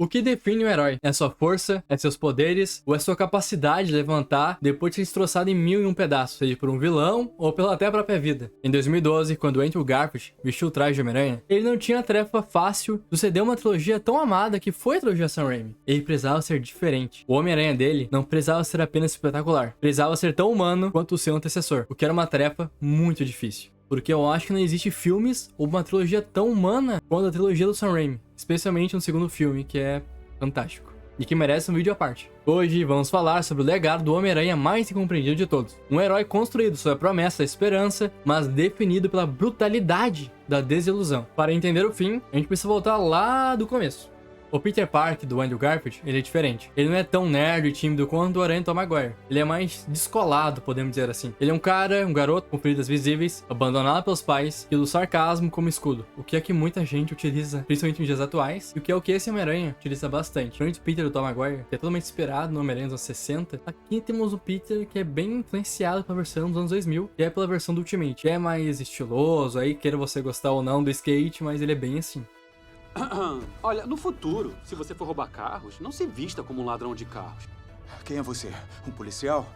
O que define um herói? É sua força? É seus poderes? Ou é sua capacidade de levantar depois de ser destroçado em mil e um pedaços, seja por um vilão ou pela até a própria vida? Em 2012, quando Andrew Garfield vestiu o traje de Homem-Aranha, ele não tinha a tarefa fácil de suceder uma trilogia tão amada que foi a trilogia Sam Raimi. Ele precisava ser diferente. O Homem-Aranha dele não precisava ser apenas espetacular, precisava ser tão humano quanto o seu antecessor, o que era uma tarefa muito difícil. Porque eu acho que não existe filmes ou uma trilogia tão humana quanto a trilogia do Sam Raimi. Especialmente no segundo filme, que é fantástico. E que merece um vídeo à parte. Hoje vamos falar sobre o legado do Homem-Aranha mais incompreendido de todos. Um herói construído sob a promessa da esperança, mas definido pela brutalidade da desilusão. Para entender o fim, a gente precisa voltar lá do começo. O Peter Parker do Andrew Garfield, ele é diferente. Ele não é tão nerd e tímido quanto o Aranha Tom Maguire. Ele é mais descolado, podemos dizer assim. Ele é um garoto com feridas visíveis, abandonado pelos pais e do sarcasmo como escudo. O que é que muita gente utiliza, principalmente nos dias atuais, e o que esse Homem-Aranha utiliza bastante. Diferente do Peter do Tom Maguire, que é totalmente inspirado no Homem-Aranha dos anos 60, aqui temos o Peter que é bem influenciado pela versão dos anos 2000, que é pela versão do Ultimate, que é mais estiloso, aí queira você gostar ou não do skate, mas ele é bem assim. Olha, no futuro, se você for roubar carros, não se vista como um ladrão de carros. Quem é você? Um policial?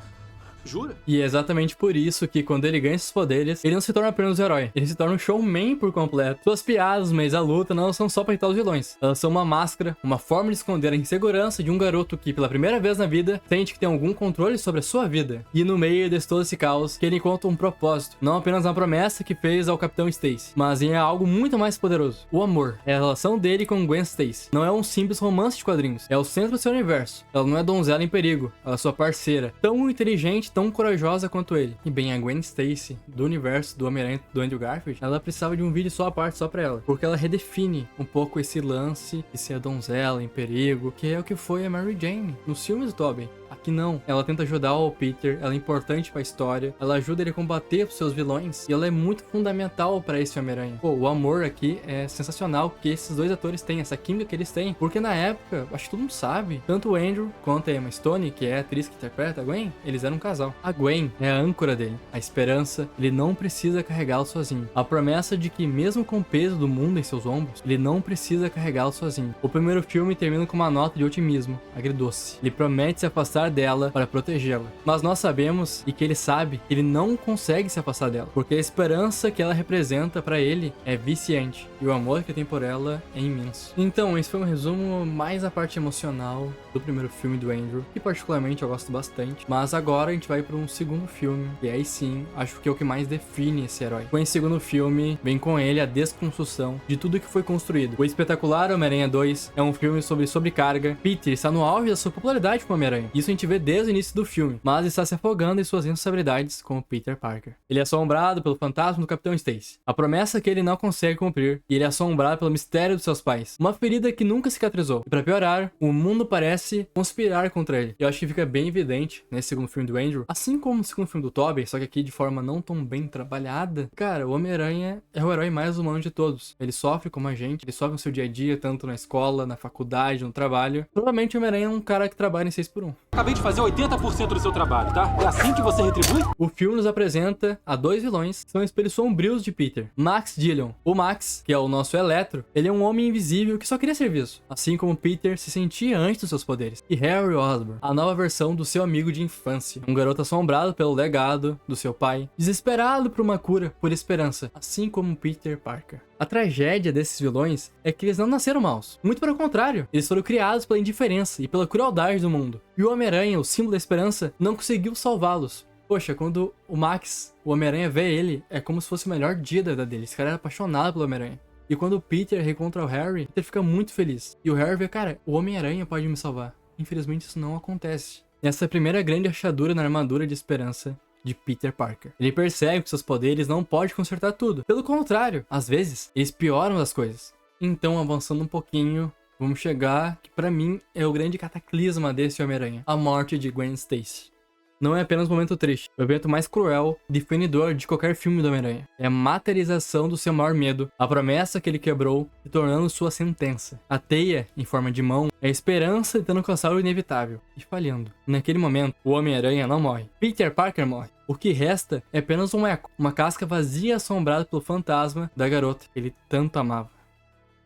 Jura? E é exatamente por isso que quando ele ganha esses poderes, ele não se torna apenas um herói, ele se torna um showman por completo. Suas piadas no meio da luta não são só pra irritar os vilões, elas são uma máscara, uma forma de esconder a insegurança de um garoto que, pela primeira vez na vida, sente que tem algum controle sobre a sua vida. E no meio desse todo esse caos, que ele encontra um propósito, não apenas na promessa que fez ao Capitão Stacy, mas em algo muito mais poderoso: o amor. É a relação dele com Gwen Stacy. Não é um simples romance de quadrinhos, é o centro do seu universo. Ela não é donzela em perigo, ela é sua parceira, tão inteligente, tão corajosa quanto ele. E bem, a Gwen Stacy, do universo do Homem-Aranha do Andrew Garfield, ela precisava de um vídeo só à parte, só pra ela. Porque ela redefine um pouco esse lance de ser a donzela em perigo, que é o que foi a Mary Jane nos filmes do Tobey. Aqui não. Ela tenta ajudar o Peter, ela é importante pra história, ela ajuda ele a combater os seus vilões, e ela é muito fundamental pra esse Homem-Aranha. Pô, o amor aqui é sensacional que esses dois atores têm, essa química que eles têm, porque na época, acho que todo mundo sabe, tanto o Andrew quanto a Emma Stone, que é a atriz que interpreta a Gwen, eles eram um casal. A Gwen é a âncora dele, a esperança, ele não precisa carregá-lo sozinho. A promessa de que mesmo com o peso do mundo em seus ombros, ele não precisa carregá-lo sozinho. O primeiro filme termina com uma nota de otimismo, agridoce. Ele promete se afastar dela para protegê-la. Mas nós sabemos, e que ele sabe, que ele não consegue se afastar dela, porque a esperança que ela representa para ele é viciante, e o amor que tem por ela é imenso. Então, esse foi um resumo mais a parte emocional do primeiro filme do Andrew, que particularmente eu gosto bastante. Mas agora a gente vai para um segundo filme, e aí sim, acho que é o que mais define esse herói. Com esse segundo filme, vem com ele a desconstrução de tudo que foi construído. O espetacular Homem-Aranha 2 é um filme sobre sobrecarga. Peter está no auge da sua popularidade como Homem-Aranha. Isso a gente vê desde o início do filme, mas está se afogando em suas responsabilidades como Peter Parker. Ele é assombrado pelo fantasma do Capitão Stacy, a promessa que ele não consegue cumprir, e ele é assombrado pelo mistério dos seus pais, uma ferida que nunca cicatrizou. E para piorar, o mundo parece conspirar contra ele. Eu acho que fica bem evidente nesse segundo filme do Andrew, assim como no segundo filme do Tobey, só que aqui de forma não tão bem trabalhada. Cara, o Homem-Aranha é o herói mais humano de todos. Ele sofre como a gente, ele sofre no seu dia a dia, tanto na escola, na faculdade, no trabalho. Provavelmente o Homem-Aranha é um cara que trabalha em 6x1. Acabei de fazer 80% do seu trabalho, tá? É assim que você retribui? O filme nos apresenta a dois vilões que são espelhos sombrios de Peter. Max Dillon. O Max, que é o nosso Electro, ele é um homem invisível que só queria serviço, assim como Peter se sentia antes dos seus poderes. E Harry Osborn, a nova versão do seu amigo de infância. Um garoto assombrado pelo legado do seu pai, desesperado por uma cura, por esperança, assim como Peter Parker. A tragédia desses vilões é que eles não nasceram maus. Muito pelo contrário, eles foram criados pela indiferença e pela crueldade do mundo. E o Homem-Aranha, o símbolo da esperança, não conseguiu salvá-los. Poxa, quando o Max, o Homem-Aranha, vê ele, é como se fosse o melhor dia da vida dele. Esse cara era apaixonado pelo Homem-Aranha. E quando o Peter reencontra o Harry, Peter fica muito feliz. E o Harry vê, cara, o Homem-Aranha pode me salvar. Infelizmente isso não acontece. Essa é a primeira grande rachadura na armadura de esperança de Peter Parker. Ele percebe que seus poderes não podem consertar tudo. Pelo contrário, às vezes, eles pioram as coisas. Então, avançando um pouquinho, vamos chegar que pra mim é o grande cataclisma desse Homem-Aranha: a morte de Gwen Stacy. Não é apenas um momento triste, é o evento mais cruel e definidor de qualquer filme do Homem-Aranha. É a materialização do seu maior medo, a promessa que ele quebrou, se tornando sua sentença. A teia, em forma de mão, é a esperança tentando alcançar o inevitável, e falhando. Naquele momento, o Homem-Aranha não morre. Peter Parker morre. O que resta é apenas um eco, uma casca vazia assombrada pelo fantasma da garota que ele tanto amava.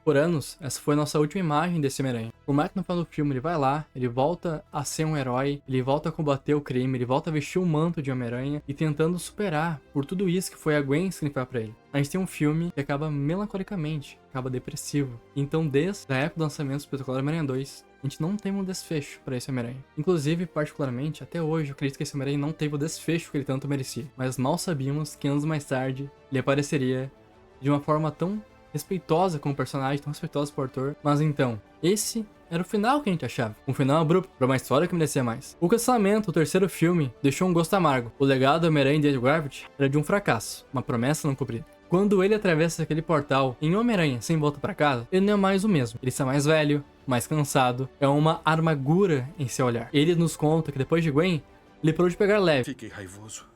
Por anos, essa foi a nossa última imagem desse Homem-Aranha. Por mais que no final do filme ele vai lá, ele volta a ser um herói, ele volta a combater o crime, ele volta a vestir o manto de Homem-Aranha e tentando superar por tudo isso que foi a Gwen significar pra ele. A gente tem um filme que acaba melancolicamente, acaba depressivo. Então, desde a época do lançamento do Espetacular Homem-Aranha 2, a gente não tem um desfecho pra esse Homem-Aranha. Inclusive, particularmente, até hoje, eu acredito que esse Homem-Aranha não teve o desfecho que ele tanto merecia. Mas mal sabíamos que anos mais tarde, ele apareceria de uma forma tão respeitosa com o personagem, tão respeitosa com o autor. Mas então, esse era o final que a gente achava. Um final abrupto, pra uma história que merecia mais. O cancelamento, o terceiro filme, deixou um gosto amargo. O legado do Homem-Aranha de Andrew Garfield era de um fracasso, uma promessa não cumprida. Quando ele atravessa aquele portal em Homem-Aranha sem volta pra casa, ele não é mais o mesmo. Ele está mais velho, mais cansado, é uma amargura em seu olhar. Ele nos conta que depois de Gwen, ele parou de pegar leve. Fiquei raivoso.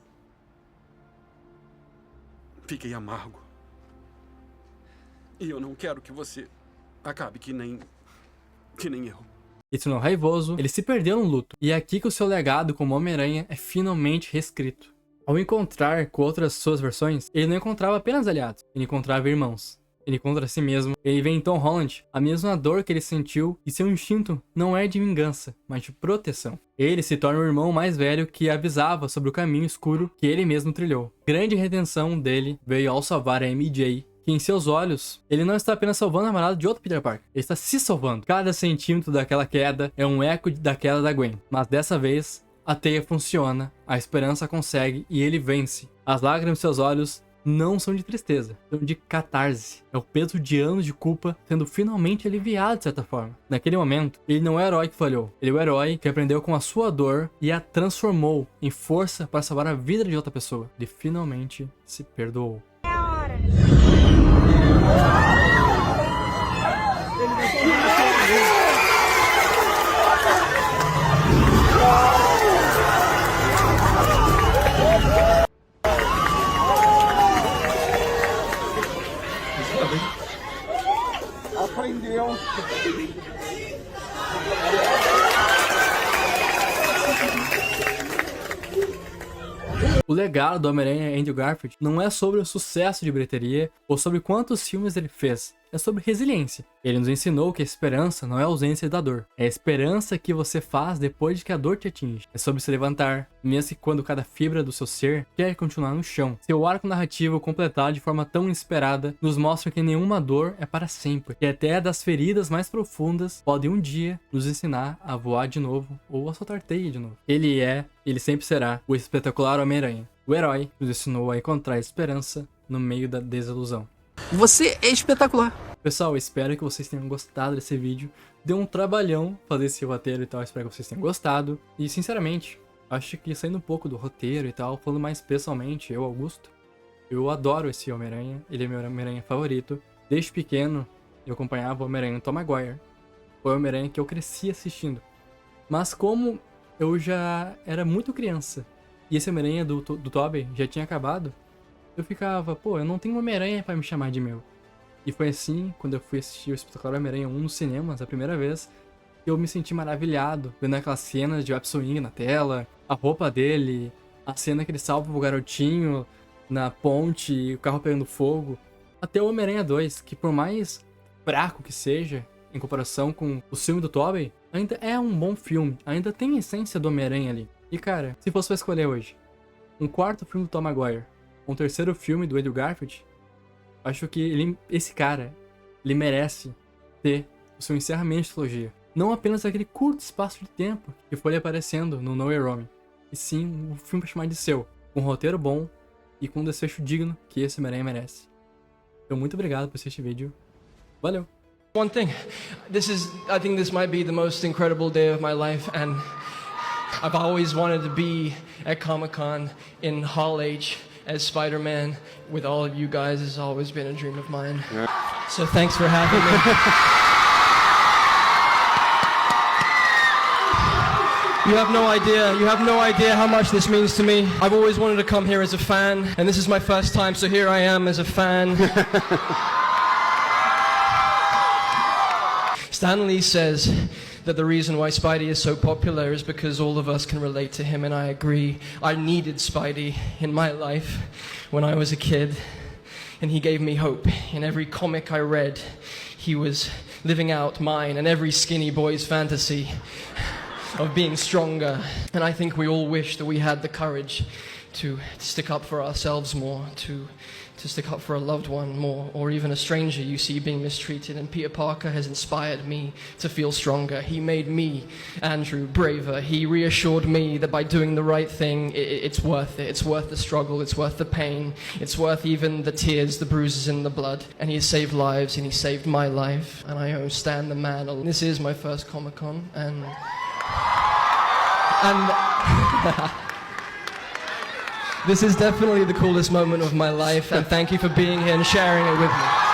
Fiquei amargo. E eu não quero que você acabe que nem eu. E se não raivoso, ele se perdeu no luto. E é aqui que o seu legado como Homem-Aranha é finalmente reescrito. Ao encontrar com outras suas versões, ele não encontrava apenas aliados, ele encontrava irmãos. Ele encontra a si mesmo. Ele vê em Tom Holland a mesma dor que ele sentiu e seu instinto não é de vingança, mas de proteção. Ele se torna o irmão mais velho que avisava sobre o caminho escuro que ele mesmo trilhou. Grande redenção dele veio ao salvar a MJ, que em seus olhos, ele não está apenas salvando a namorada de outro Peter Parker, ele está se salvando. Cada centímetro daquela queda é um eco da queda da Gwen. Mas dessa vez, a teia funciona, a esperança consegue e ele vence. As lágrimas em seus olhos não são de tristeza, são de catarse. É o peso de anos de culpa sendo finalmente aliviado de certa forma. Naquele momento, ele não é o herói que falhou. Ele é o herói que aprendeu com a sua dor e a transformou em força para salvar a vida de outra pessoa. Ele finalmente se perdoou. Aprendeu. O legado do Homem-Aranha Andrew Garfield não é sobre o sucesso de bilheteria ou sobre quantos filmes ele fez, é sobre resiliência. Ele nos ensinou que a esperança não é a ausência da dor, é a esperança que você faz depois de que a dor te atinge. É sobre se levantar, mesmo que quando cada fibra do seu ser quer continuar no chão. Seu arco narrativo completado de forma tão inesperada nos mostra que nenhuma dor é para sempre, que até das feridas mais profundas podem um dia nos ensinar a voar de novo ou a soltar teia de novo. Ele sempre será o espetacular Homem-Aranha, o herói que nos ensinou a encontrar esperança no meio da desilusão. Você é espetacular. Pessoal, eu espero que vocês tenham gostado desse vídeo. Deu um trabalhão fazer esse roteiro e tal, eu espero que vocês tenham gostado. E sinceramente, acho que saindo um pouco do roteiro e tal, falando mais pessoalmente, eu, Augusto, eu adoro esse Homem-Aranha, ele é meu Homem-Aranha favorito. Desde pequeno, eu acompanhava o Homem-Aranha Tom Maguire. Foi o Homem-Aranha que eu cresci assistindo. Mas como eu já era muito criança e esse Homem-Aranha do Tobey já tinha acabado, eu ficava, pô, eu não tenho Homem-Aranha pra me chamar de meu. E foi assim, quando eu fui assistir o Espetacular Homem-Aranha 1 nos cinemas, a primeira vez, que eu me senti maravilhado, vendo aquelas cenas de Web-Swing na tela, a roupa dele, a cena que ele salva o garotinho na ponte, o carro pegando fogo. Até o Homem-Aranha 2, que por mais fraco que seja, em comparação com o filme do Tobey, ainda é um bom filme, ainda tem a essência do Homem-Aranha ali. E cara, se fosse pra escolher hoje, um quarto filme do Tom Maguire, um terceiro filme do Andrew Garfield, acho que esse cara, ele merece ter o seu encerramento de trilogia. Não apenas aquele curto espaço de tempo que foi ele aparecendo no No Way Home, e sim um filme pra chamar de seu, com um roteiro bom e com um desfecho digno que esse Homem-Aranha merece. Então muito obrigado por assistir este vídeo. Valeu! One thing, I think this might be the most incredible day of my life, and I've always wanted to be at Comic-Con in Hall H as Spider-Man with all of you guys. Has always been a dream of mine. So thanks for having me. You have no idea how much this means to me. I've always wanted to come here as a fan, and this is my first time, so here I am as a fan. Stan Lee says that the reason why Spidey is so popular is because all of us can relate to him, and I agree. I needed Spidey in my life when I was a kid, and he gave me hope. In every comic I read, he was living out mine and every skinny boy's fantasy of being stronger. And I think we all wish that we had the courage to stick up for ourselves more, to stick up for a loved one more, or even a stranger you see being mistreated. And Peter Parker has inspired me to feel stronger. He made me, Andrew, braver. He reassured me that by doing the right thing, it's worth it. It's worth the struggle. It's worth the pain. It's worth even the tears, the bruises, and the blood. And he has saved lives, and he saved my life. And I owe Stan the man. This is my first Comic-Con, and this is definitely the coolest moment of my life, and thank you for being here and sharing it with me.